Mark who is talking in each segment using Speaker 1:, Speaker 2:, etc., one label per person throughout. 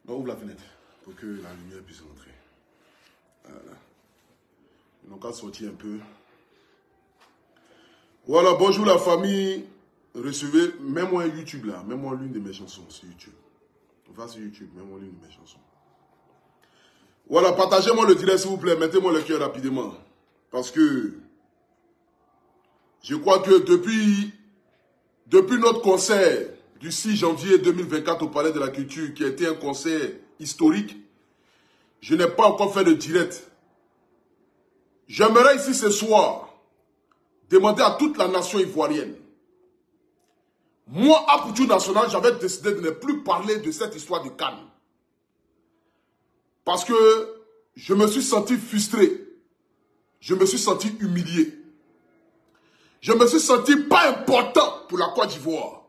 Speaker 1: On ouvre la fenêtre pour que la lumière puisse rentrer. Voilà. Ils n'ont qu'à sortir un peu. Voilà, bonjour la famille. Recevez, mets-moi YouTube là. Mets-moi l'une de mes chansons sur YouTube. Va sur YouTube, mets-moi l'une de mes chansons. Voilà, partagez-moi le direct s'il vous plaît. Mettez-moi le cœur rapidement. Parce que je crois que depuis notre concert du 6 janvier 2024 au Palais de la Culture, qui a été un concert historique, je n'ai pas encore fait de direct. J'aimerais ici ce soir demander à toute la nation ivoirienne. Moi, à Poutou National, j'avais décidé de ne plus parler de cette histoire de Cannes. Parce que je me suis senti frustré. Je me suis senti humilié. Je me suis senti pas important pour la Côte d'Ivoire.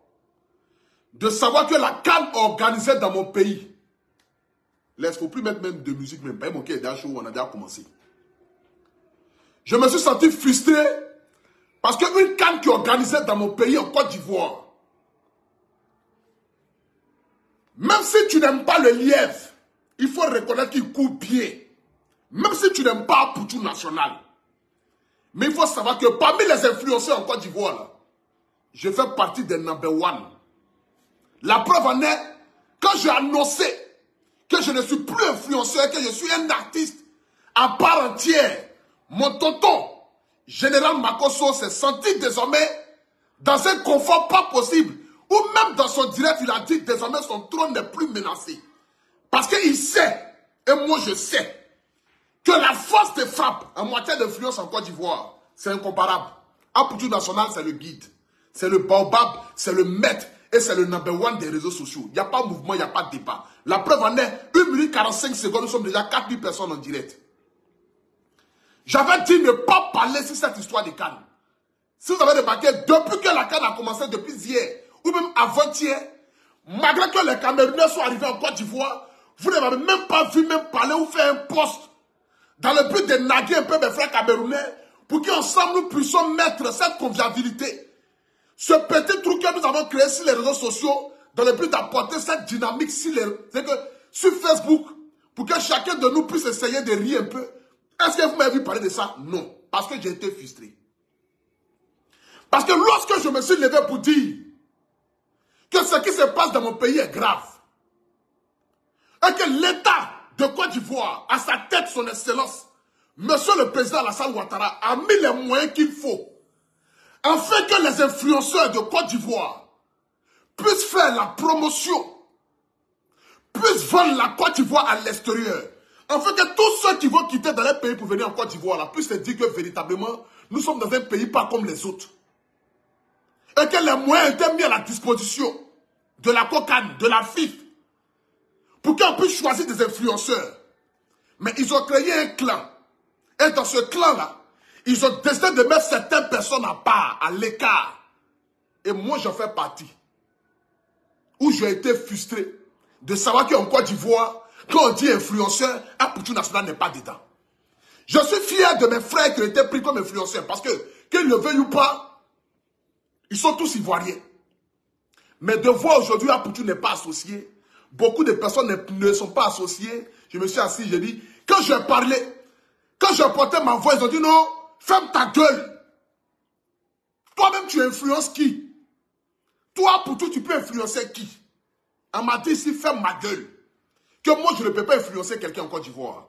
Speaker 1: De savoir que la Cannes organisée dans mon pays. Là, il ne faut plus mettre même de musique, même pas mon cœur d'un show où on a déjà commencé. Je me suis senti frustré parce qu'une Cannes qui est organisée dans mon pays en Côte d'Ivoire, même si tu n'aimes pas le lièvre, il faut reconnaître qu'il court bien. Même si tu n'aimes pas Poutou National. Mais il faut savoir que parmi les influenceurs en Côte d'Ivoire, je fais partie des number one. La preuve en est, quand j'ai annoncé que je ne suis plus influenceur, que je suis un artiste à part entière, mon tonton, Général Makosso, s'est senti désormais dans un confort pas possible. Ou même dans son direct, il a dit que désormais son trône n'est plus menacé. Parce qu'il sait, et moi je sais, que la force de frappe en matière d'influence en Côte d'Ivoire, c'est incomparable. À Poutou National, c'est le guide. C'est le baobab, c'est le maître et c'est le number one des réseaux sociaux. Il n'y a pas de mouvement, il n'y a pas de débat. La preuve en est, 1 minute 45 secondes, nous sommes déjà 4000 personnes en direct. J'avais dit ne pas parler sur cette histoire de Cannes. Si vous avez remarqué, depuis que la Cannes a commencé, depuis hier, ou même avant-hier, malgré que les Camerounais soient arrivés en Côte d'Ivoire, vous n'avez même pas vu même parler ou faire un post dans le but de naguer un peu mes frères camerounais pour qu'ensemble nous puissions mettre cette convivialité. Ce petit truc que nous avons créé sur les réseaux sociaux dans le but d'apporter cette dynamique sur Facebook pour que chacun de nous puisse essayer de rire un peu. Est-ce que vous m'avez vu parler de ça? Non. Parce que j'ai été frustré. Parce que lorsque je me suis levé pour dire que ce qui se passe dans mon pays est grave et que l'État de Côte d'Ivoire, à sa tête, son excellence, Monsieur le Président Alassane Ouattara, a mis les moyens qu'il faut afin que les influenceurs de Côte d'Ivoire puissent faire la promotion, puissent vendre la Côte d'Ivoire à l'extérieur, afin que tous ceux qui vont quitter dans les pays pour venir en Côte d'Ivoire puissent se dire que véritablement, nous sommes dans un pays pas comme les autres. Et que les moyens étaient mis à la disposition de la COCAN, de la FIF, pour qu'on puisse choisir des influenceurs. Mais ils ont créé un clan. Et dans ce clan-là, ils ont décidé de mettre certaines personnes à part, à l'écart. Et moi, j'en fais partie. Où j'ai été frustré de savoir qu'en Côte d'Ivoire, quand on dit influenceur, un Poutou National n'est pas dedans. Je suis fier de mes frères qui ont été pris comme influenceurs. Parce que, qu'ils le veuillent ou pas, ils sont tous ivoiriens. Mais de voir aujourd'hui un Poutou n'est pas associé, beaucoup de personnes ne sont pas associées. Je me suis assis, j'ai dit, quand j'ai parlé, quand j'ai porté ma voix, ils ont dit non, ferme ta gueule. Toi-même, tu influences qui? Toi, Poutou, tu peux influencer qui? On m'a dit ici, ferme ma gueule. Que moi, je ne peux pas influencer quelqu'un en Côte d'Ivoire.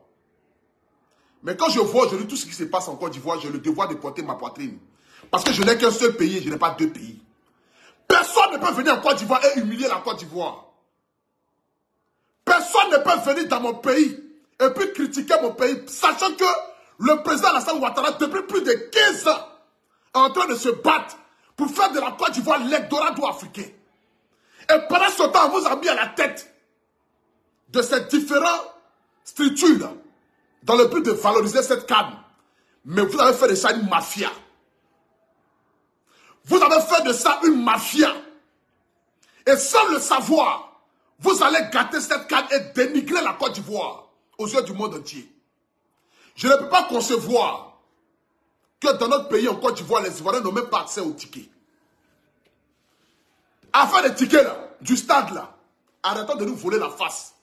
Speaker 1: Mais quand je vois aujourd'hui tout ce qui se passe en Côte d'Ivoire, j'ai le devoir de porter ma poitrine. Parce que je n'ai qu'un seul pays, je n'ai pas deux pays. Personne ne peut venir en Côte d'Ivoire et humilier la Côte d'Ivoire. Personne ne peut venir dans mon pays et puis critiquer mon pays, sachant que le président Alassane Ouattara, depuis plus de 15 ans, est en train de se battre pour faire de la Côte d'Ivoire l'Eldorado africain. Et pendant ce temps, on vous a mis à la tête de ces différentes structures dans le but de valoriser cette canne. Mais vous avez fait de ça une mafia. Vous avez fait de ça une mafia. Et sans le savoir, vous allez gâter cette canne et dénigrer la Côte d'Ivoire aux yeux du monde entier. Je ne peux pas concevoir que dans notre pays, en Côte d'Ivoire, les Ivoiriens n'ont même pas accès aux tickets. Afin des tickets là, du stade là, arrêtons de nous voler la face.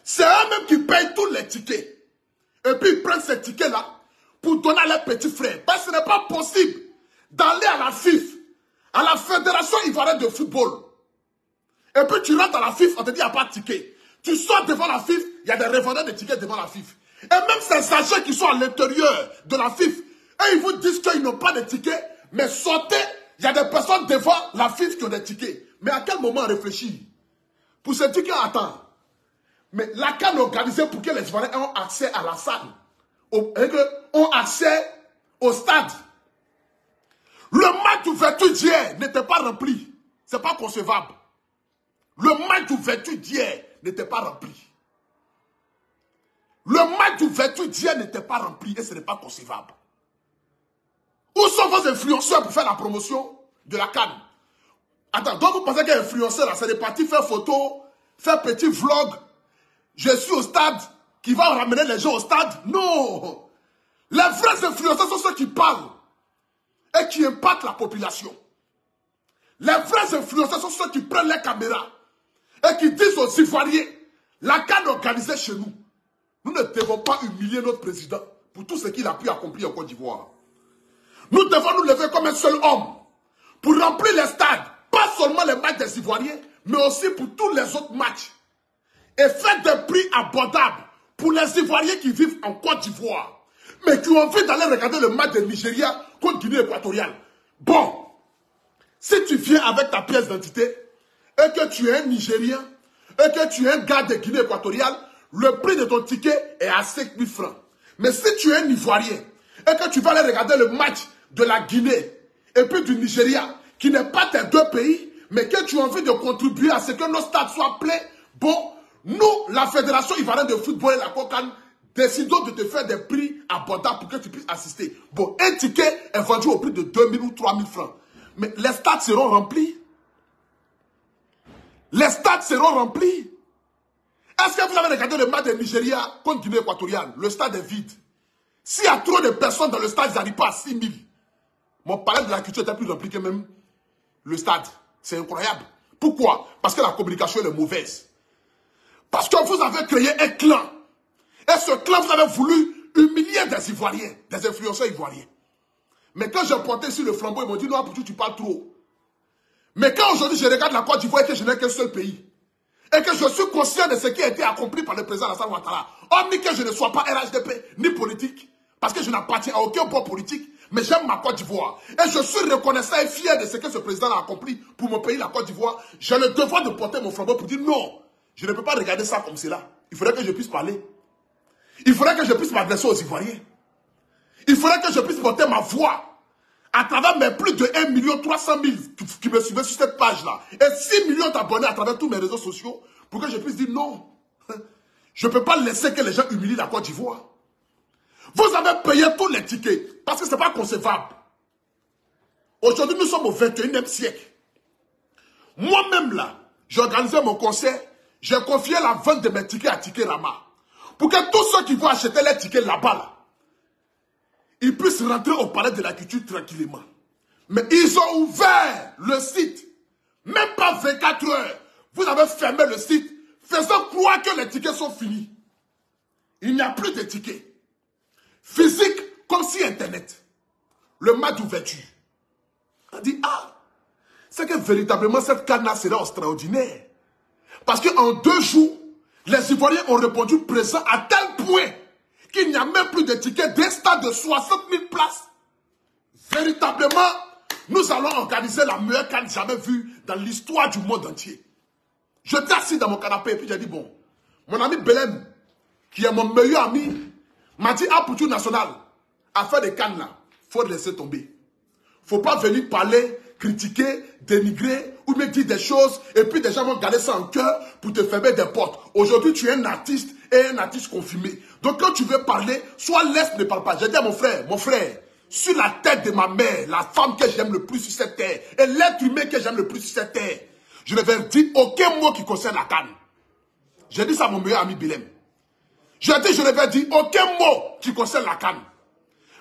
Speaker 1: C'est eux-mêmes qui payent tous les tickets. Et puis ils prennent ces tickets-là pour donner à leurs petits frères. Parce que ce n'est pas possible d'aller à la FIF, à la Fédération Ivoirienne de Football. Et puis tu rentres à la FIF, on te dit qu'il n'y a pas de ticket. Tu sors devant la FIF, il y a des revendeurs de tickets devant la FIF. Et même ces agents qui sont à l'intérieur de la FIF, et ils vous disent qu'ils n'ont pas de tickets, mais sortez, il y a des personnes devant la FIF qui ont des tickets. Mais à quel moment réfléchir? Pour ces tickets, attends. Mais la CAN organisée pour que les Ivoiriens aient accès à la salle, ont accès au stade. Le match d'ouverture d'hier n'était pas rempli. Ce n'est pas concevable. Le match d'ouverture d'hier n'était pas rempli. Le match d'ouverture d'hier n'était pas rempli et ce n'est pas concevable. Où sont vos influenceurs pour faire la promotion de la CAN? Attends, donc vous pensez qu'un influenceur, c'est des parties faire photo, faire petit vlog, je suis au stade, qui va ramener les gens au stade? Non! Les vrais influenceurs sont ceux qui parlent et qui impactent la population. Les vrais influenceurs sont ceux qui prennent les caméras et qui disent aux Ivoiriens, la CAN organisée chez nous, nous ne devons pas humilier notre président pour tout ce qu'il a pu accomplir en Côte d'Ivoire. Nous devons nous lever comme un seul homme pour remplir les stades, pas seulement les matchs des Ivoiriens, mais aussi pour tous les autres matchs. Et faire des prix abordables pour les Ivoiriens qui vivent en Côte d'Ivoire, mais qui ont envie d'aller regarder le match de Nigeria contre Guinée équatoriale. Bon, si tu viens avec ta pièce d'identité et que tu es un Nigérien et que tu es un gars de Guinée équatoriale, le prix de ton ticket est à 5 000 francs. Mais si tu es un Ivoirien et que tu vas aller regarder le match de la Guinée et puis du Nigeria, qui n'est pas tes deux pays, mais que tu as envie de contribuer à ce que nos stades soient pleins, bon, nous, la Fédération Ivoirienne de Football et la COCAN, décidons de te faire des prix abordables pour que tu puisses assister. Bon, un ticket est vendu au prix de 2 000 ou 3 000 francs. Mais les stades seront remplis. Les stades seront remplis. Est-ce que vous avez regardé le match de Nigeria contre Guinée équatoriale? Le stade est vide. S'il y a trop de personnes dans le stade, ils n'arrivent pas à 6 000. Mon palais de la culture était plus rempli que même le stade. C'est incroyable. Pourquoi? Parce que la communication est mauvaise. Parce que vous avez créé un clan. Et ce clan, vous avez voulu humilier des Ivoiriens, des influenceurs ivoiriens. Mais quand j'ai porté sur le flambeau, ils m'ont dit, non, pour tu parles trop. Mais quand aujourd'hui je regarde la Côte d'Ivoire et que je n'ai qu'un seul pays, et que je suis conscient de ce qui a été accompli par le président Alassane Ouattara, hormis que je ne sois pas RHDP, ni politique, parce que je n'appartiens à aucun port politique, mais j'aime ma Côte d'Ivoire. Et je suis reconnaissant et fier de ce que ce président a accompli pour mon pays, la Côte d'Ivoire. J'ai le devoir de porter mon flambeau pour dire non, je ne peux pas regarder ça comme cela. Il faudrait que je puisse parler. Il faudrait que je puisse m'adresser aux Ivoiriens. Il faudrait que je puisse porter ma voix à travers mes plus de 1 300 000 qui me suivaient sur cette page-là. Et 6 millions d'abonnés à travers tous mes réseaux sociaux pour que je puisse dire non. Je ne peux pas laisser que les gens humilient la Côte d'Ivoire. Vous avez payé tous les tickets parce que ce n'est pas concevable. Aujourd'hui, nous sommes au 21e siècle. Moi-même là, j'ai organisé mon concert, j'ai confié la vente de mes tickets à Ticket Rama. Pour que tous ceux qui vont acheter les tickets là-bas, là, ils puissent rentrer au palais de la culture tranquillement. Mais ils ont ouvert le site. Même pas 24 heures. Vous avez fermé le site, faisant croire que les tickets sont finis. Il n'y a plus de tickets. Physique comme si Internet. Le match d'ouverture. On dit, ah, c'est que véritablement cette CAN sera extraordinaire. Parce qu'en 2 jours, les Ivoiriens ont répondu présent à tel point qu'il n'y a même plus de tickets d'un stade de 60 000 places. Véritablement, nous allons organiser la meilleure CAN jamais vue dans l'histoire du monde entier. J'étais assis dans mon canapé et puis j'ai dit, bon, mon ami Belém, qui est mon meilleur ami, m'a dit, ah, pour tout national, à faire des CAN là, il faut laisser tomber. Il ne faut pas venir parler, critiquer, dénigrer, ou me dire des choses, et puis des gens vont garder ça en cœur pour te fermer des portes. Aujourd'hui, tu es un artiste et un artiste confirmé. Donc quand tu veux parler, soit laisse, ne parle pas. J'ai dit à mon frère, sur la tête de ma mère, la femme que j'aime le plus sur cette terre, et l'être humain que j'aime le plus sur cette terre, je ne vais dire aucun mot qui concerne la CAN. J'ai dit ça à mon meilleur ami Belém. J'ai dit, je ne vais dire aucun mot qui concerne la CAN.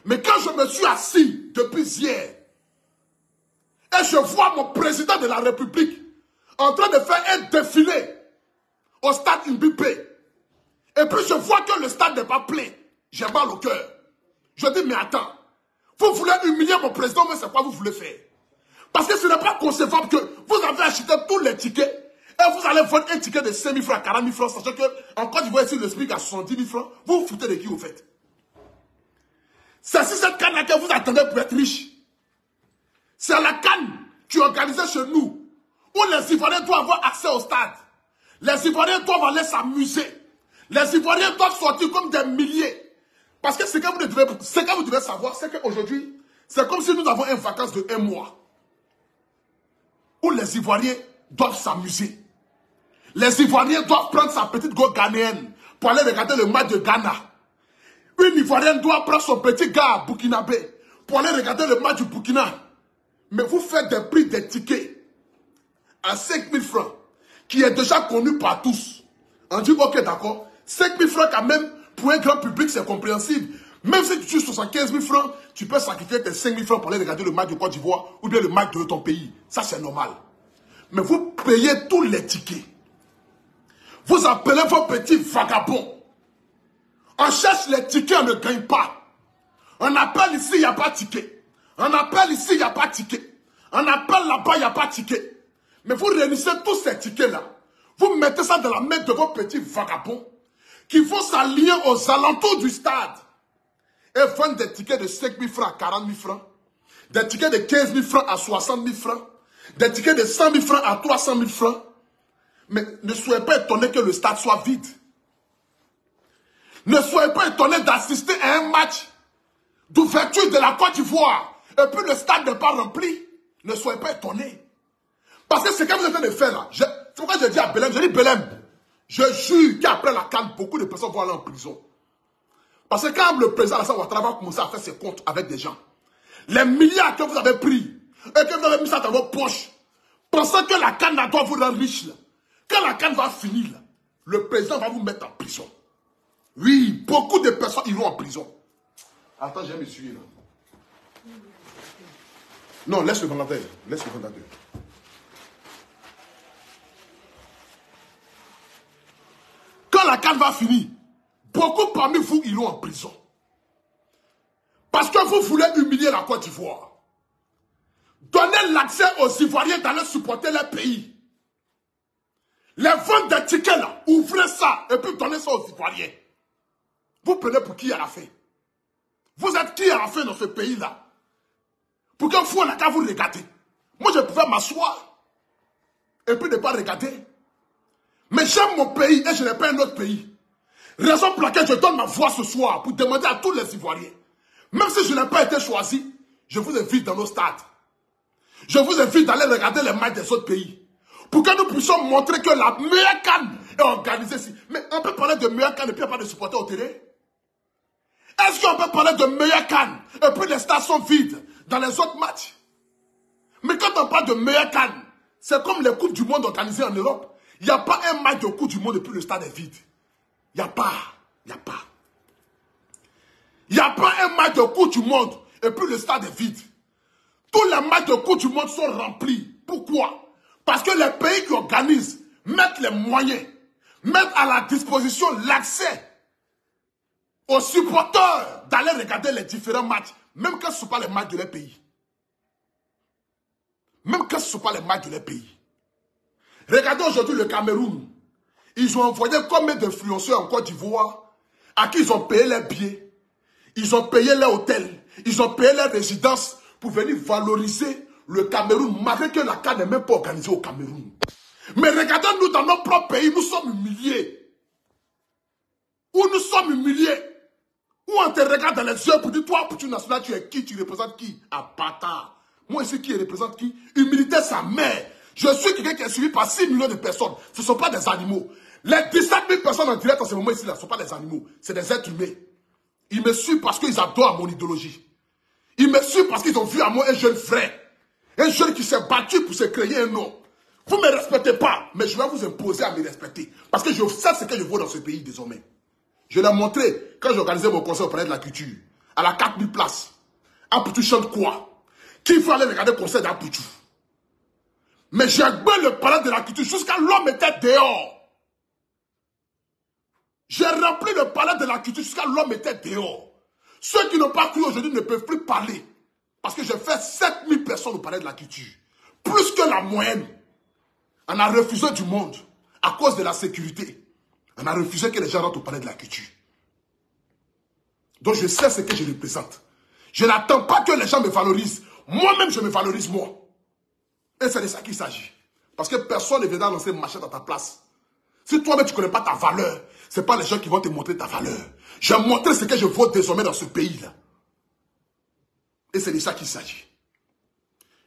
Speaker 1: Mais quand je me suis assis depuis hier, et je vois mon président de la République en train de faire un défilé au stade Mbipé, Et puis je vois que le stade n'est pas plein. J'ai mal au cœur. Je dis, mais attends. Vous voulez humilier mon président, mais c'est quoi vous voulez faire? Parce que ce n'est pas concevable que vous avez acheté tous les tickets et vous allez vendre un ticket de 5 000 francs, 40 000 francs, sachant qu'en Côte d'Ivoire, ici, le SMIC à 70 000 francs. Vous vous foutez de qui, au fait? C'est si cette canne-là que vous attendez pour être riche. C'est la canne qui est organisée chez nous, où les Ivoiriens doivent avoir accès au stade. Les Ivoiriens doivent aller s'amuser. Les Ivoiriens doivent sortir comme des milliers. Parce que ce que vous devez savoir, c'est qu'aujourd'hui, c'est comme si nous avons une vacance de 1 mois. Où les Ivoiriens doivent s'amuser. Les Ivoiriens doivent prendre sa petite go ghanéenne pour aller regarder le match de Ghana. Une Ivoirienne doit prendre son petit gars burkinabé pour aller regarder le match du Burkina. Mais vous faites des prix des tickets à 5 000 francs, qui est déjà connu par tous. On dit, ok, d'accord, 5 000 francs quand même, pour un grand public, c'est compréhensible. Même si tu tues 75 000 francs, tu peux sacrifier tes 5 000 francs pour aller regarder le match de Côte d'Ivoire ou bien le match de ton pays. Ça, c'est normal. Mais vous payez tous les tickets. Vous appelez vos petits vagabonds. On cherche les tickets, on ne gagne pas. On appelle ici, il n'y a pas de ticket. On appelle ici, il n'y a pas de ticket. On appelle là-bas, il n'y a pas de ticket. Mais vous réunissez tous ces tickets-là. Vous mettez ça dans la main de vos petits vagabonds qui vont s'allier aux alentours du stade et vendre des tickets de 5 000 francs à 40 000 francs, des tickets de 15 000 francs à 60 000 francs, des tickets de 100 000 francs à 300 000 francs. Mais ne soyez pas étonnés que le stade soit vide. Ne soyez pas étonnés d'assister à un match d'ouverture de la Côte d'Ivoire et puis le stade n'est pas rempli. Ne soyez pas étonnés. Parce que ce que vous êtes en train de faire là, c'est pourquoi je dis à Belém, je dis Belém, je jure qu'après la CAN, beaucoup de personnes vont aller en prison. Parce que quand le président Alassane Ouattara va commencer à faire ses comptes avec des gens, les milliards que vous avez pris et que vous avez mis ça dans vos poches, pensant que la CAN doit vous rendre riche, là, quand la CAN va finir, là, le président va vous mettre en prison. Oui, beaucoup de personnes iront en prison. Attends, j'ai m'essuyer là. Non, laisse le ventilateur. Laisse le ventilateur. Quand la CAN va finir, beaucoup parmi vous iront en prison. Parce que vous voulez humilier la Côte d'Ivoire. Donnez l'accès aux Ivoiriens d'aller supporter leur pays. Les ventes des tickets là, ouvrez ça et puis donnez ça aux Ivoiriens. Vous prenez pour qui à la fin? Vous êtes qui à la fin dans ce pays-là? Pour que vous, on n'a qu'à vous regarder. Moi, je pouvais m'asseoir et puis ne pas regarder. Mais j'aime mon pays et je n'ai pas un autre pays. Raison pour laquelle je donne ma voix ce soir pour demander à tous les Ivoiriens. Même si je n'ai pas été choisi, je vous invite dans nos stades. Je vous invite d'aller regarder les matchs des autres pays. Pour que nous puissions montrer que la meilleure CAN est organisée ici. Mais on peut parler de meilleure CAN et puis il n'y a pas de supporters au terrain? Est-ce qu'on peut parler de meilleure CAN et puis les stades sont vides dans les autres matchs? Mais quand on parle de meilleure CAN, c'est comme les Coupes du Monde organisées en Europe. Il n'y a pas un match de Coupe du Monde et puis le stade est vide. Il n'y a pas. Il n'y a pas. Il n'y a pas un match de Coupe du Monde et puis le stade est vide. Tous les matchs de Coupe du Monde sont remplis. Pourquoi? Parce que les pays qui organisent mettent les moyens, mettent à la disposition l'accès aux supporters d'aller regarder les différents matchs, même quand ce ne sont pas les matchs de leur pays. Même quand ce ne sont pas les matchs de leur pays. Regardez aujourd'hui le Cameroun. Ils ont envoyé combien d'influenceurs en Côte d'Ivoire à qui ils ont payé leurs billets, ils ont payé leur hôtel, ils ont payé leur résidence pour venir valoriser le Cameroun, malgré que la CAN n'est même pas organisée au Cameroun. Mais regardez-nous dans notre propre pays, nous sommes humiliés. Où nous sommes humiliés. Où on te regarde dans les yeux pour dire, toi, pour tu national, tu es qui, tu représentes qui? Ah, bâtard. Moi ici, qui représente qui? Humilité, sa mère. Je suis quelqu'un qui est suivi par 6 millions de personnes. Ce ne sont pas des animaux. Les 17 000 personnes en direct en ce moment ici, là, ne sont pas des animaux. C'est des êtres humains. Ils me suivent parce qu'ils adorent mon idéologie. Ils me suivent parce qu'ils ont vu à moi un jeune frère. Un jeune qui s'est battu pour se créer un nom. Vous ne me respectez pas, mais je vais vous imposer à me respecter. Parce que je sais ce que je vaux dans ce pays désormais. Je l'ai montré quand j'ai organisé mon concert au Palais de la Culture. À la 4000 places. Apoutou chante quoi? Qui faut aller regarder le concert d'Apoutou? Mais j'ai agbé le Palais de la Culture jusqu'à l'homme était dehors. J'ai rempli le palais de la culture jusqu'à l'homme était dehors. Ceux qui n'ont pas cru aujourd'hui ne peuvent plus parler. Parce que j'ai fait 7000 personnes au palais de la culture. Plus que la moyenne. On a refusé du monde à cause de la sécurité. On a refusé que les gens rentrent au palais de la culture. Donc je sais ce que je représente. Je n'attends pas que les gens me valorisent. Moi-même, je me valorise moi. Et c'est de ça qu'il s'agit. Parce que personne ne viendra lancer machette à ta place. Si toi-même tu ne connais pas ta valeur, ce n'est pas les gens qui vont te montrer ta valeur. Je vais montrer ce que je vaux désormais dans ce pays-là. Et c'est de ça qu'il s'agit.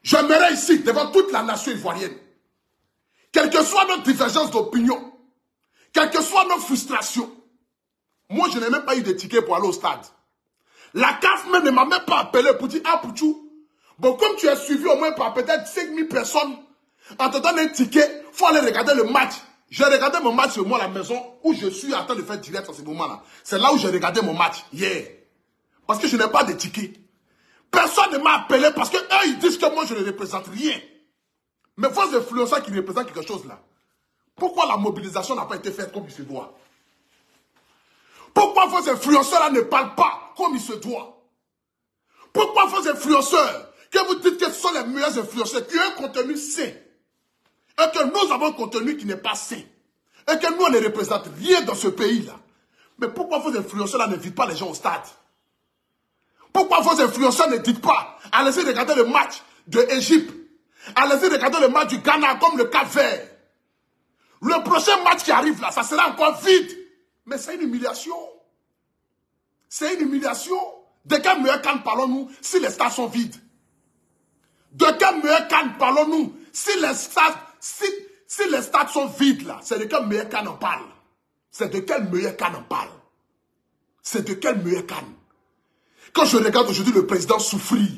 Speaker 1: J'aimerais ici, devant toute la nation ivoirienne, quelle que soit notre divergence d'opinion, quelle que soit nos frustrations, moi je n'ai même pas eu de ticket pour aller au stade. La CAF même ne m'a même pas appelé pour dire « Ah Pouchou, bon comme tu es suivi au moins par peut-être 5000 personnes, en te donnant un ticket, il faut aller regarder le match. » J'ai regardé mon match chez moi à la maison où je suis en train de faire direct à ce moment-là. C'est là où j'ai regardé mon match hier. Parce que je n'ai pas de ticket. Personne ne m'a appelé parce que eux ils disent que moi je ne représente rien. Mais vos influenceurs qui représentent quelque chose là. Pourquoi la mobilisation n'a pas été faite comme il se doit? Pourquoi vos influenceurs là ne parlent pas comme il se doit? Pourquoi vos influenceurs, que vous dites que ce sont les meilleurs influenceurs, qui ont un contenu sain, et que nous avons un contenu qui n'est pas sain, et que nous on ne représente rien dans ce pays là? Mais pourquoi vos influenceurs là ne n'invitent pas les gens au stade? Pourquoi vos influenceurs ne dites pas, allez-y regarder le match de l'Égypte, allez-y regarder le match du Ghana comme le Cap-Vert? Le prochain match qui arrive là, ça sera encore vide. Mais c'est une humiliation. C'est une humiliation. De quel meilleur canne parlons-nous si les stades sont vides? De quel meilleur canne parlons-nous si les stades sont vides là? C'est de quel meilleur canne on parle? C'est de quel meilleur canne on parle? C'est de quel meilleur canne? Quand je regarde aujourd'hui le président souffrir,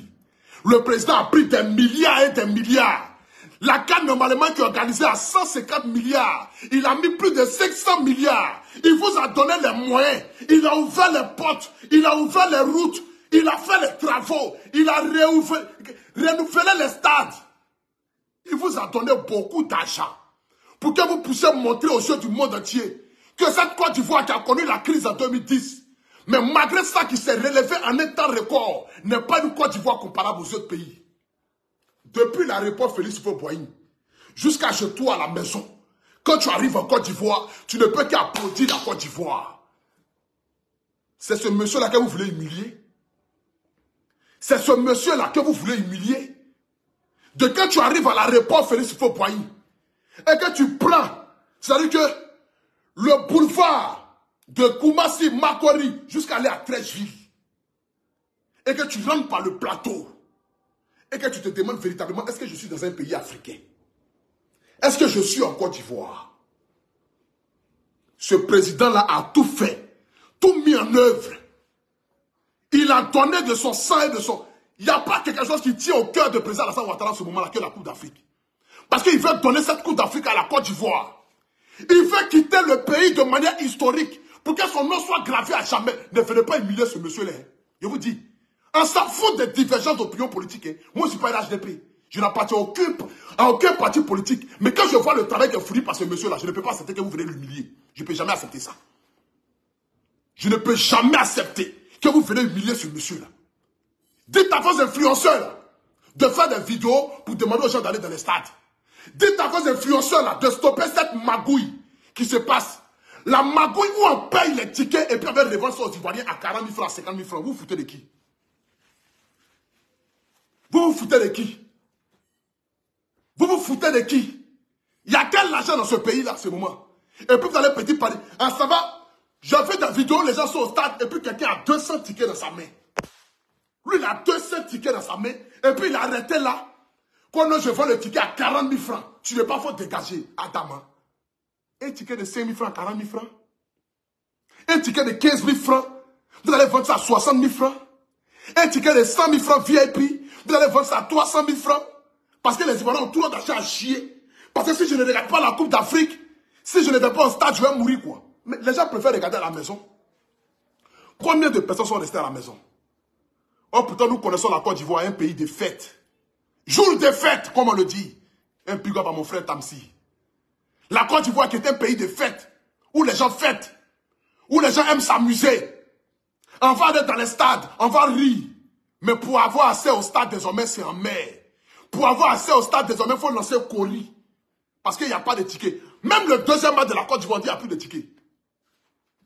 Speaker 1: le président a pris des milliards et des milliards. La CAN normalement qui est organisée à 150 milliards, il a mis plus de 500 milliards. Il vous a donné les moyens, il a ouvert les portes, il a ouvert les routes, il a fait les travaux, il a renouvelé les stades. Il vous a donné beaucoup d'argent pour que vous puissiez montrer aux yeux du monde entier que cette Côte d'Ivoire qui a connu la crise en 2010, mais malgré ça qui s'est relevé en un temps record, n'est pas une Côte d'Ivoire comparable aux autres pays. Depuis l'aéroport Félix Houphouët-Boigny jusqu'à chez toi à la maison, quand tu arrives en Côte d'Ivoire, tu ne peux qu'applaudir la Côte d'Ivoire. C'est ce monsieur-là que vous voulez humilier. C'est ce monsieur-là que vous voulez humilier. De quand tu arrives à l'aéroport Félix Houphouët-Boigny et que tu prends, c'est-à-dire que le boulevard de Koumassi, Makori, jusqu'à aller à Treichville, et que tu rentres par le plateau, et que tu te demandes véritablement, est-ce que je suis dans un pays africain? Est-ce que je suis en Côte d'Ivoire? Ce président-là a tout fait, tout mis en œuvre. Il a donné de son sang et de son... Il n'y a pas quelque chose qui tient au cœur du président Alassane Ouattara en ce moment-là que la Coupe d'Afrique. Parce qu'il veut donner cette Coupe d'Afrique à la Côte d'Ivoire. Il veut quitter le pays de manière historique pour que son nom soit gravé à jamais. Ne venez pas humilier ce monsieur-là. Je vous dis. On s'en fout des divergences d'opinion politique. Moi, je ne suis pas l'HDP. Je n'appartiens à aucun parti politique. Mais quand je vois le travail qui est fourni par ce monsieur-là, je ne peux pas accepter que vous venez l'humilier. Je ne peux jamais accepter ça. Je ne peux jamais accepter que vous venez humilier ce monsieur-là. Dites à vos influenceurs là, de faire des vidéos pour demander aux gens d'aller dans les stades. Dites à vos influenceurs là, de stopper cette magouille qui se passe. La magouille où on paye les tickets et puis on va revendre ça aux Ivoiriens à 40 000 francs, à 50 000 francs. Vous vous foutez de qui? Vous vous foutez de qui? Vous vous foutez de qui? Il y a quel argent dans ce pays-là, à ce moment? Et puis vous allez petit parler. Ah, ça va? J'ai fait des vidéos, les gens sont au stade, et puis quelqu'un a 200 tickets dans sa main. Lui, il a 200 tickets dans sa main, et puis il a arrêté là. Quand je vends le ticket à 40 000 francs, tu n'es pas faut dégager, Adama. Un ticket de 5 000 francs à 40 000 francs. Un ticket de 15 000 francs, vous allez vendre ça à 60 000 francs. Un ticket de 100 000 francs VIP, vous allez vendre ça à 300 000 francs. Parce que les Ivoiriens ont tout d'achat à chier. Parce que si je ne regarde pas la Coupe d'Afrique, si je ne vais pas au stade, je vais mourir quoi. Mais les gens préfèrent regarder à la maison. Combien de personnes sont restées à la maison? Oh, pourtant, nous connaissons la Côte d'Ivoire, un pays de fêtes. Jour de fêtes, comme on le dit. Un big up à mon frère Tamsi. La Côte d'Ivoire qui est un pays de fêtes, où les gens fêtent, où les gens aiment s'amuser. On va aller dans les stades, on va rire. Mais pour avoir accès au stade, désormais, c'est en mer. Pour avoir accès au stade, désormais, il faut lancer un colis. Parce qu'il n'y a pas de ticket. Même le deuxième match de la Côte d'Ivoire, il n'y a plus de ticket.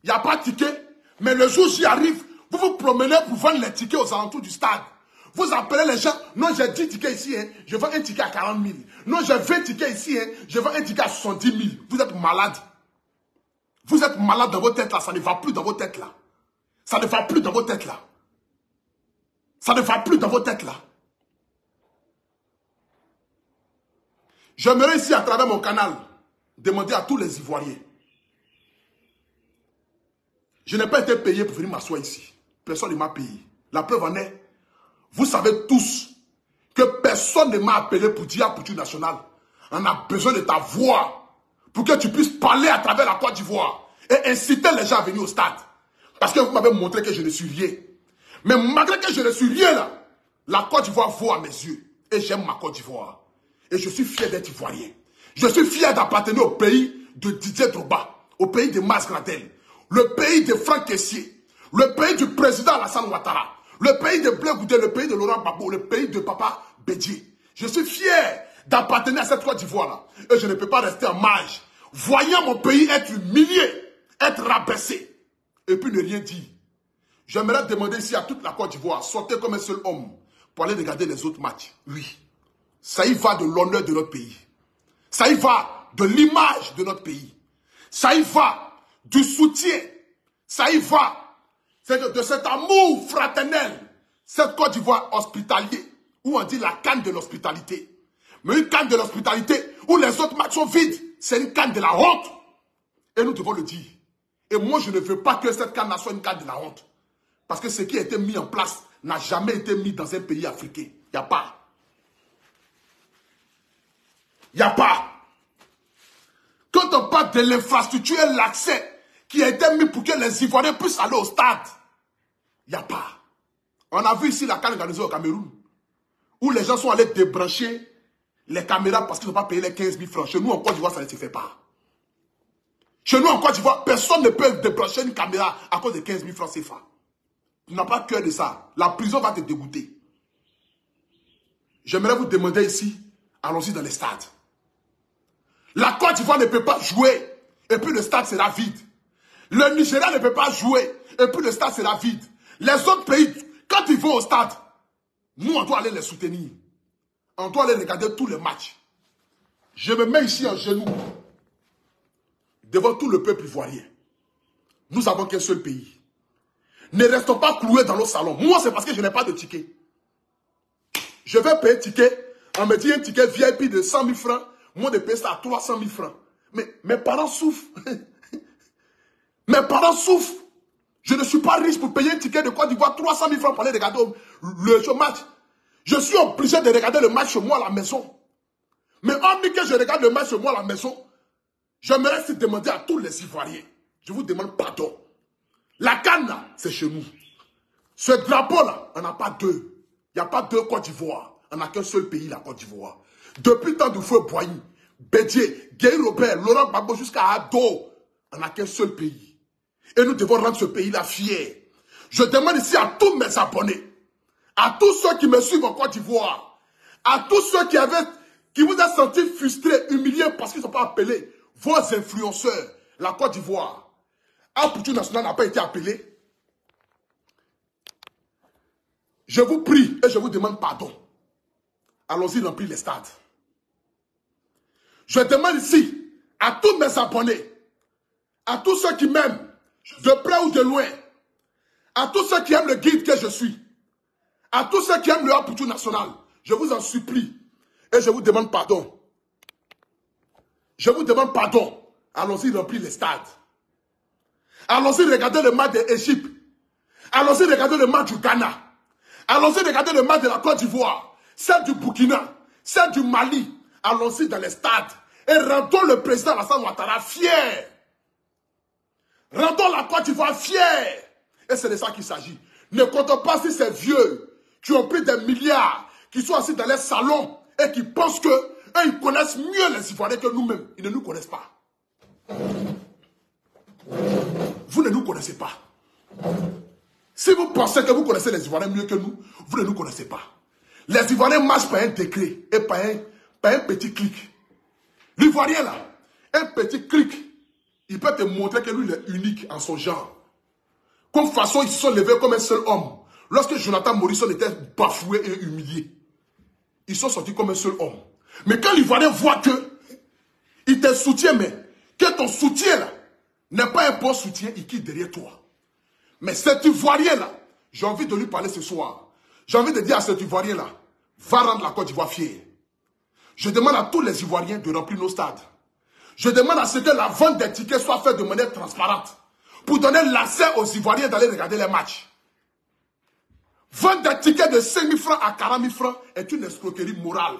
Speaker 1: Il n'y a pas de ticket. Mais le jour où j'y arrive, vous vous promenez pour vendre les tickets aux alentours du stade. Vous appelez les gens. Non, j'ai 10 tickets ici. Hein, je vends un ticket à 40 000. Non, j'ai 20 tickets ici. Hein, je vends un ticket à 70 000. Vous êtes malade. Vous êtes malade dans vos têtes là. Ça ne va plus dans vos têtes là. Ça ne va plus dans vos têtes là. Ça ne va plus dans vos têtes là. J'aimerais ici, à travers mon canal, demander à tous les Ivoiriens. Je n'ai pas été payé pour venir m'asseoir ici. Personne ne m'a payé. La preuve en est, vous savez tous que personne ne m'a appelé pour dire pour national. On a besoin de ta voix pour que tu puisses parler à travers la Côte d'Ivoire et inciter les gens à venir au stade. Parce que vous m'avez montré que je ne suis rien. Mais malgré que je ne suis rien là, la Côte d'Ivoire vaut à mes yeux. Et j'aime ma Côte d'Ivoire. Et je suis fier d'être ivoirien. Je suis fier d'appartenir au pays de Didier Drogba, au pays de Mas Gradel, le pays de Franck Kessié, le pays du président Alassane Ouattara, le pays de Blé Goudé, le pays de Laurent Gbagbo, le pays de Papa Bédié. Je suis fier d'appartenir à cette Côte d'Ivoire-là. Et je ne peux pas rester en marge, voyant mon pays être humilié, être rabaissé, et puis ne rien dire. J'aimerais demander ici à toute la Côte d'Ivoire, sortez comme un seul homme pour aller regarder les autres matchs. Oui. Ça y va de l'honneur de notre pays. Ça y va de l'image de notre pays. Ça y va du soutien. Ça y va de cet amour fraternel. Cette Côte d'Ivoire hospitalier, où on dit la canne de l'hospitalité. Mais une canne de l'hospitalité où les autres matchs sont vides, c'est une canne de la honte. Et nous devons le dire. Et moi, je ne veux pas que cette canne soit une canne de la honte. Parce que ce qui a été mis en place n'a jamais été mis dans un pays africain. Il n'y a pas. Il n'y a pas. Quand on parle de l'infrastructure et l'accès qui a été mis pour que les Ivoiriens puissent aller au stade, il n'y a pas. On a vu ici la CAN organisée au Cameroun, où les gens sont allés débrancher les caméras parce qu'ils n'ont pas payé les 15 000 francs. Chez nous, en Côte d'Ivoire, ça ne se fait pas. Chez nous, en Côte d'Ivoire, personne ne peut débrancher une caméra à cause de 15 000 francs CFA. Tu n'as pas peur de ça. La prison va te dégoûter. J'aimerais vous demander ici, allons-y dans les stades. La Côte d'Ivoire ne peut pas jouer et puis le stade sera vide. Le Nigeria ne peut pas jouer et puis le stade sera vide. Les autres pays, quand ils vont au stade, nous on doit aller les soutenir. On doit aller regarder tous les matchs. Je me mets ici en genoux devant tout le peuple ivoirien. Nous n'avons qu'un seul pays. Ne restons pas cloués dans nos salons. Moi c'est parce que je n'ai pas de ticket. Je vais payer ticket. On me dit un ticket VIP de 100 000 francs. Moi, de payer ça à 300 000 francs. Mais mes parents souffrent. Mes parents souffrent. Je ne suis pas riche pour payer un ticket de Côte d'Ivoire 300 000 francs pour aller regarder le match. Je suis obligé de regarder le match chez moi à la maison. Mais hormis que je regarde le match chez moi à la maison, j'aimerais demander à tous les Ivoiriens. Je vous demande pardon. La canne, c'est chez nous. Ce drapeau-là, on n'a pas deux. Il n'y a pas deux Côte d'Ivoire. On n'a qu'un seul pays, la Côte d'Ivoire. Depuis le temps du feu Boigny, Bédié, Guy Robert, Laurent Gbagbo jusqu'à Ado, on n'a qu'un seul pays. Et nous devons rendre ce pays-là fier. Je demande ici à tous mes abonnés, à tous ceux qui me suivent en Côte d'Ivoire, à tous ceux qui vous ont senti frustrés, humiliés parce qu'ils ne sont pas appelés, vos influenceurs, la Côte d'Ivoire. Apoutou National n'a pas été appelé. Je vous prie et je vous demande pardon. Allons-y remplir les stades. Je demande ici à tous mes abonnés, à tous ceux qui m'aiment, de près ou de loin, à tous ceux qui aiment le guide que je suis, à tous ceux qui aiment le Apoutou National, je vous en supplie et je vous demande pardon. Je vous demande pardon. Allons-y remplir les stades. Allons-y regarder le match de l'Égypte. Allons-y regarder le match du Ghana. Allons-y regarder le match de la Côte d'Ivoire, celle du Burkina, celle du Mali. Allons-y dans les stades et rendons le président Alassane Ouattara fier. Rendons la Côte d'Ivoire fière. Et c'est de ça qu'il s'agit. Ne comptons pas si ces vieux qui ont pris des milliards, qui sont assis dans les salons et qui pensent qu'eux, ils connaissent mieux les Ivoiriens que nous-mêmes. Ils ne nous connaissent pas. Vous ne nous connaissez pas. Si vous pensez que vous connaissez les Ivoiriens mieux que nous, vous ne nous connaissez pas. Les Ivoiriens marchent par un décret et par un petit clic. L'Ivoirien là, un petit clic, il peut te montrer que lui il est unique en son genre. Comme façon, ils se sont levés comme un seul homme. Lorsque Jonathan Morrison était bafoué et humilié, ils sont sortis comme un seul homme. Mais quand l'Ivoirien voit que il te soutient, mais que ton soutien là n'est pas un bon soutien, il quitte derrière toi. Mais cet Ivoirien là, j'ai envie de lui parler ce soir. J'ai envie de dire à cet Ivoirien là, va rendre la Côte d'Ivoire fière. Je demande à tous les Ivoiriens de remplir nos stades. Je demande à ce que la vente des tickets soit faite de manière transparente. Pour donner l'accès aux Ivoiriens d'aller regarder les matchs. Vendre des tickets de 5 000 francs à 40 000 francs est une escroquerie morale.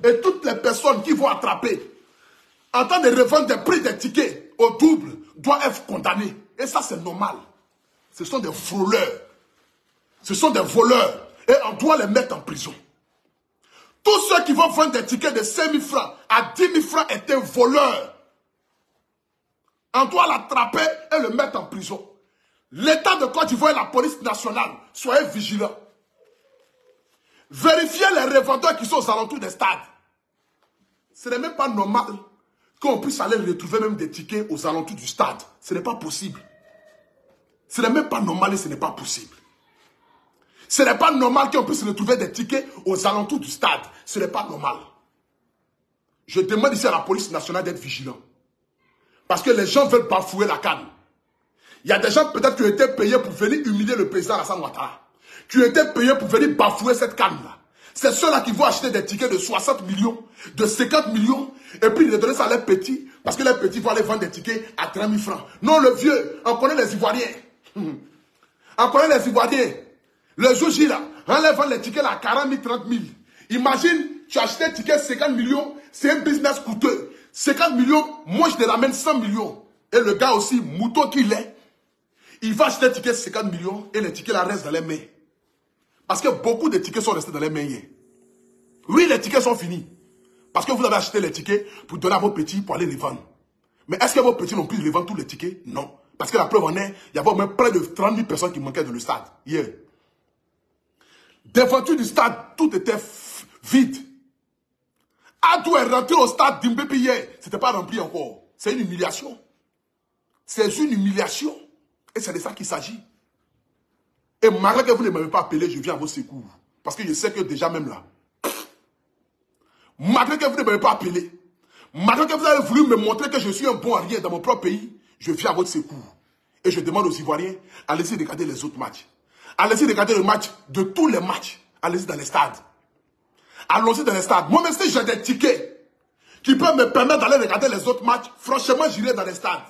Speaker 1: Et toutes les personnes qui vont attraper en train de revendre des prix des tickets au double doivent être condamnées. Et ça, c'est normal. Ce sont des voleurs. Ce sont des voleurs. Et on doit les mettre en prison. Tous ceux qui vont vendre des tickets de 5 000 francs à 10 000 francs étaient voleurs. On doit l'attraper et le mettre en prison. L'État de Côte d'Ivoire et la police nationale, soyez vigilants. Vérifiez les revendeurs qui sont aux alentours des stades. Ce n'est même pas normal qu'on puisse aller retrouver même des tickets aux alentours du stade. Ce n'est pas possible. Ce n'est même pas normal et ce n'est pas possible. Ce n'est pas normal qu'on puisse retrouver des tickets aux alentours du stade. Ce n'est pas normal. Je demande ici à la police nationale d'être vigilant. Parce que les gens veulent bafouer la canne. Il y a des gens peut-être qui ont été payés pour venir humilier le président Alassane Ouattara. Qui ont été payés pour venir bafouer cette canne-là. C'est ceux-là qui vont acheter des tickets de 60 millions, de 50 millions, et puis ils donnent ça à leurs petits, parce que les petits vont aller vendre des tickets à 30 000 francs. Non, le vieux, on connaît les Ivoiriens. On connaît les Ivoiriens. Le jour J là, on les vend les tickets à 40 000, 30 000. Imagine, tu achètes un ticket 50 millions, c'est un business coûteux. 50 millions, moi je te ramène 100 millions. Et le gars aussi, mouton qu'il est, il va acheter un ticket 50 millions et les tickets là restent dans les mains. Parce que beaucoup de tickets sont restés dans les mains hier. Oui, les tickets sont finis. Parce que vous avez acheté les tickets pour donner à vos petits pour aller les vendre. Mais est-ce que vos petits n'ont pu les vendre tous les tickets? Non. Parce que la preuve en est, il y avait au moins près de 30 000 personnes qui manquaient dans le stade hier. Devant du stade, tout était vide. Adou est rentré au stade d'Imbépi hier. Ce n'était pas rempli encore. C'est une humiliation. C'est une humiliation. Et c'est de ça qu'il s'agit. Et malgré que vous ne m'avez pas appelé, je viens à vos secours. Parce que je sais que déjà même là, malgré que vous ne m'avez pas appelé, malgré que vous avez voulu me montrer que je suis un bon à rien dans mon propre pays, je viens à votre secours. Et je demande aux Ivoiriens, allez-y regarder les autres matchs. Allez-y regarder le match de tous les matchs. Allez-y dans les stades. Allons-y dans les stades. Moi-même, si j'ai des tickets qui peuvent me permettre d'aller regarder les autres matchs, franchement, j'irai dans les stades.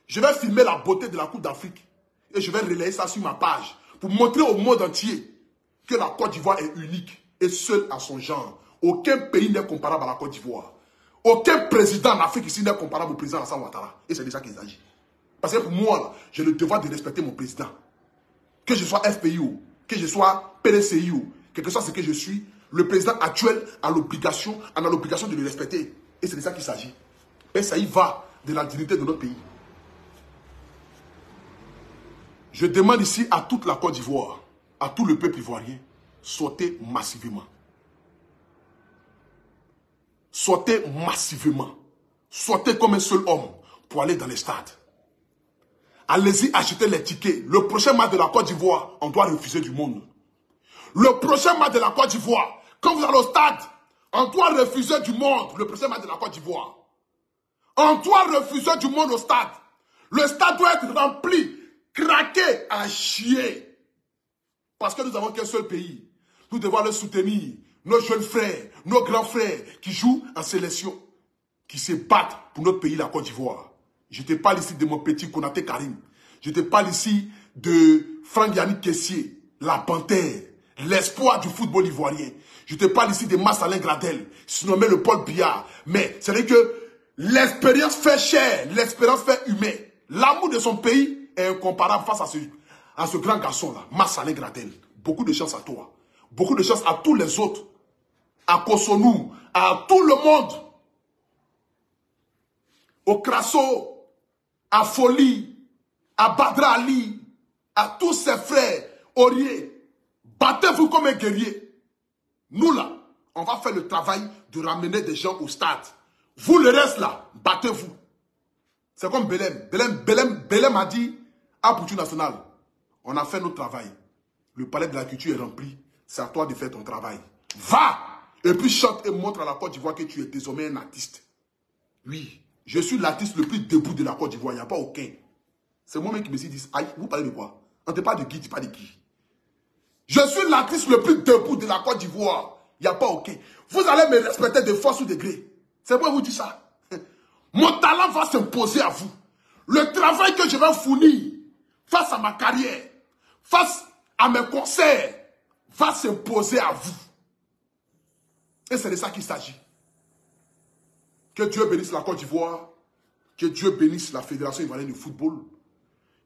Speaker 1: Je vais filmer la beauté de la Coupe d'Afrique. Et je vais relayer ça sur ma page. Pour montrer au monde entier que la Côte d'Ivoire est unique et seule à son genre. Aucun pays n'est comparable à la Côte d'Ivoire. Aucun président en Afrique ici n'est comparable au président Alassane Ouattara. Et c'est de ça qu'il s'agit. Parce que pour moi, j'ai le devoir de respecter mon président. Que je sois FPIO, que je sois PDCIO, quel que soit ce que je suis, le président actuel a l'obligation de le respecter. Et c'est de ça qu'il s'agit. Et ça y va de la dignité de notre pays. Je demande ici à toute la Côte d'Ivoire, à tout le peuple ivoirien, sortez massivement. Sortez massivement. Sortez comme un seul homme pour aller dans les stades. Allez-y acheter les tickets. Le prochain match de la Côte d'Ivoire, on doit refuser du monde. Le prochain match de la Côte d'Ivoire, quand vous allez au stade, on doit refuser du monde. Le prochain match de la Côte d'Ivoire. On doit refuser du monde au stade. Le stade doit être rempli. Craquer à chier. Parce que nous n'avons qu'un seul pays. Nous devons le soutenir. Nos jeunes frères, nos grands frères qui jouent en sélection, qui se battent pour notre pays, la Côte d'Ivoire. Je te parle ici de mon petit Konaté Karim. Je te parle ici de Franck Yannick Kessié, la panthère, l'espoir du football ivoirien. Je te parle ici de Marcelin Gradel, surnommé le Paul Biya. Mais c'est vrai que l'expérience fait cher, l'expérience fait humain. L'amour de son pays est incomparable face à ce grand garçon-là, Marcelin Gradel. Beaucoup de chance à toi. Beaucoup de chance à tous les autres. À Kosonou, à tout le monde. Au Crasso, à Folie, à Badra Ali, à tous ses frères, Aurier, battez-vous comme un guerrier. Nous là, on va faire le travail de ramener des gens au stade. Vous le reste là, battez-vous. C'est comme Belém. Belém a dit à Poutou National, on a fait notre travail. Le palais de la culture est rempli. C'est à toi de faire ton travail. Va! Et puis chante et montre à la Côte d'Ivoire que tu es désormais un artiste. Oui, je suis l'artiste le plus debout de la Côte d'Ivoire. Il n'y a pas aucun. C'est moi-même qui me suis dit, aïe, vous parlez de quoi? On ne parle pas de qui, tu parles de qui? Je suis l'artiste le plus debout de la Côte d'Ivoire. Il n'y a pas aucun. Vous allez me respecter de force ou de gré. C'est moi qui vous dis ça. Mon talent va s'imposer à vous. Le travail que je vais fournir face à ma carrière, face à mes concerts, va s'imposer à vous. Et c'est de ça qu'il s'agit. Que Dieu bénisse la Côte d'Ivoire. Que Dieu bénisse la Fédération ivoirienne de football.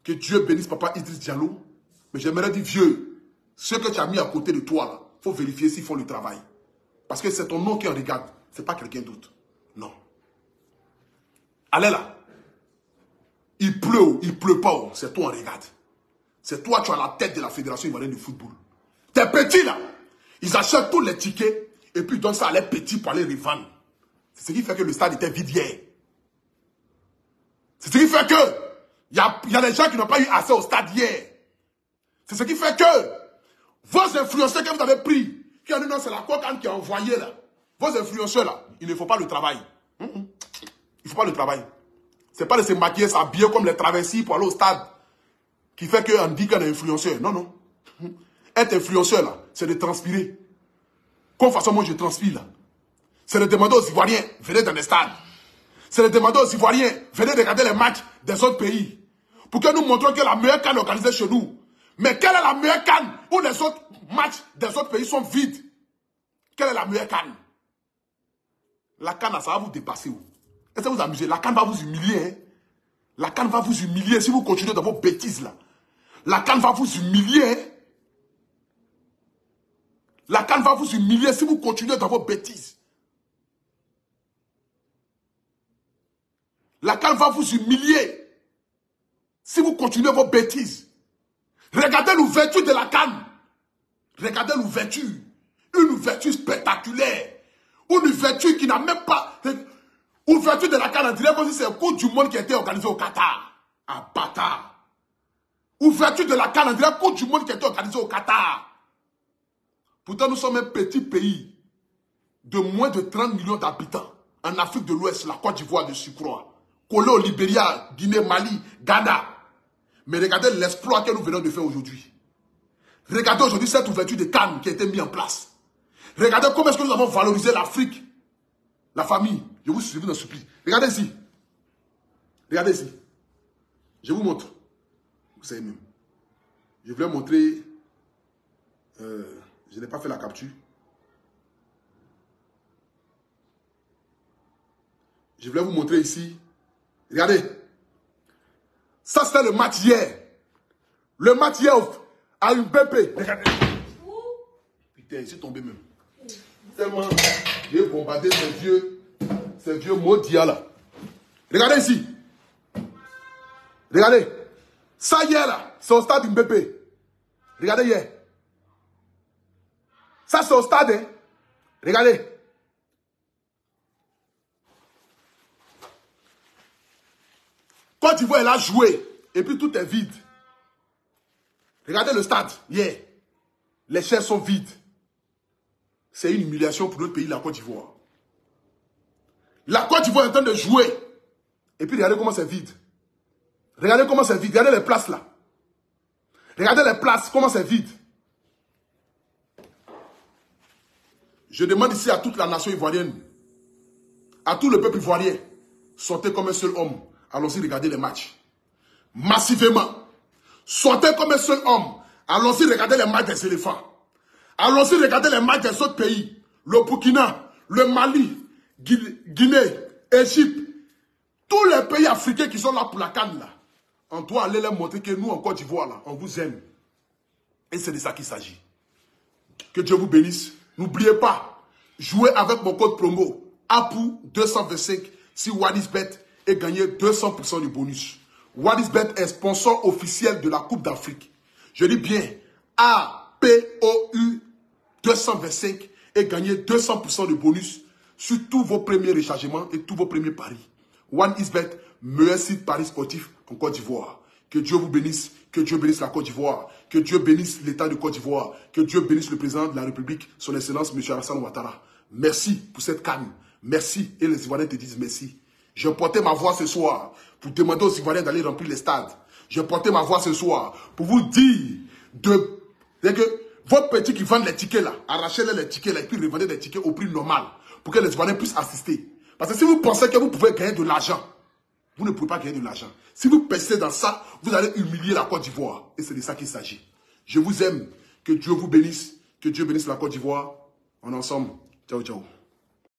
Speaker 1: Que Dieu bénisse Papa Idriss Diallo. Mais j'aimerais dire, vieux, ceux que tu as mis à côté de toi, là, il faut vérifier s'ils font le travail. Parce que c'est ton nom qui en regarde. Ce n'est pas quelqu'un d'autre. Non. Allez là. Il pleut ou il pleut pas, c'est toi en regarde. C'est toi qui as la tête de la Fédération ivoirienne de football. Tes petits là, ils achètent tous les tickets et puis ils donnent ça à les petits pour aller revendre. C'est ce qui fait que le stade était vide hier. C'est ce qui fait que il y a des gens qui n'ont pas eu accès au stade hier. C'est ce qui fait que vos influenceurs que vous avez pris, qui ont dit non, c'est la Cocan qui a envoyé là. Vos influenceurs là, il ne faut pas le travail. Il ne faut pas le travail. Ce n'est pas de se maquiller, s'habiller comme les travestis pour aller au stade qui fait qu'on dit qu'on est influenceur. Non, non. Être influenceur là, c'est de transpirer. Comme façon moi je transpire là. C'est de demander aux Ivoiriens, venez dans les stades. C'est de demander aux Ivoiriens, venez regarder les matchs des autres pays. Pour que nous montrons que la meilleure canne est organisée chez nous. Mais quelle est la meilleure canne où les autres matchs des autres pays sont vides? Quelle est la meilleure canne? La canne, ça va vous dépasser. Est-ce que vous amusez? La canne va vous humilier. Hein? La canne va vous humilier si vous continuez dans vos bêtises là. La canne va vous humilier. Hein? La canne va vous humilier si vous continuez dans vos bêtises. La canne va vous humilier si vous continuez vos bêtises. Regardez l'ouverture de la canne. Regardez l'ouverture. Une ouverture spectaculaire. Une ouverture qui n'a même pas... Ouverture de la canne, on dirait comme si c'est le Coupe du monde qui a été organisé au Qatar. À bâtard. Ouverture de la canne, on dirait le Coupe du monde qui a été organisé au Qatar. Pourtant, nous sommes un petit pays de moins de 30 millions d'habitants. En Afrique de l'Ouest, la Côte d'Ivoire de surcroît. Collé au Libéria, Guinée, Mali, Ghana. Mais regardez l'exploit que nous venons de faire aujourd'hui. Regardez aujourd'hui cette ouverture de canne qui a été mise en place. Regardez comment est-ce que nous avons valorisé l'Afrique. La famille. Je vous supplie. Regardez ici. Regardez ici. Je vous montre. Vous savez même. Je voulais montrer... je n'ai pas fait la capture. Je voulais vous montrer ici. Regardez. Ça, c'était le match hier. Le match hier à une BP. Regardez. Putain, il s'est tombé même. Tellement j'ai bombardé ces vieux maudits là. Regardez ici. Regardez. Ça hier là, c'est au stade Mbépé. Regardez hier. Ça c'est au stade. Hein? Regardez. Côte d'Ivoire, elle a joué. Et puis tout est vide. Regardez le stade. Hier. Les chaises sont vides. C'est une humiliation pour notre pays, la Côte d'Ivoire. La Côte d'Ivoire est en train de jouer. Et puis regardez comment c'est vide. Regardez comment c'est vide. Regardez les places là. Regardez les places, comment c'est vide. Je demande ici à toute la nation ivoirienne, à tout le peuple ivoirien, sortez comme un seul homme. Allons-y regarder les matchs. Massivement. Sortez comme un seul homme. Allons-y regarder les matchs des éléphants. Allons-y regarder les matchs des autres pays. Le Burkina, le Mali, Guinée, Égypte. Tous les pays africains qui sont là pour la canne là. On doit aller leur montrer que nous en Côte d'Ivoire là, on vous aime. Et c'est de ça qu'il s'agit. Que Dieu vous bénisse. N'oubliez pas, jouez avec mon code promo APU225 si Wadisbet et gagnez 200% du bonus. OneXBet est sponsor officiel de la Coupe d'Afrique. Je dis bien APOU 225 et gagnez 200% de bonus sur tous vos premiers rechargements et tous vos premiers paris. OneXBet, meilleur site paris sportif en Côte d'Ivoire. Que Dieu vous bénisse, que Dieu bénisse la Côte d'Ivoire, que Dieu bénisse l'État de Côte d'Ivoire, que Dieu bénisse le président de la République, son Excellence M. Alassane Ouattara. Merci pour cette canne. Merci. Et les Ivoiriens te disent merci. Je portais ma voix ce soir pour demander aux Ivoiriens d'aller remplir les stades. Je portais ma voix ce soir pour vous dire que vos petits qui vendent les tickets là, arrachez-les les tickets là et puis revendez les tickets au prix normal pour que les Ivoiriens puissent assister. Parce que si vous pensez que vous pouvez gagner de l'argent, vous ne pouvez pas gagner de l'argent. Si vous persistez dans ça, vous allez humilier la Côte d'Ivoire. Et c'est de ça qu'il s'agit. Je vous aime. Que Dieu vous bénisse. Que Dieu bénisse la Côte d'Ivoire. On est ensemble. Ciao, ciao.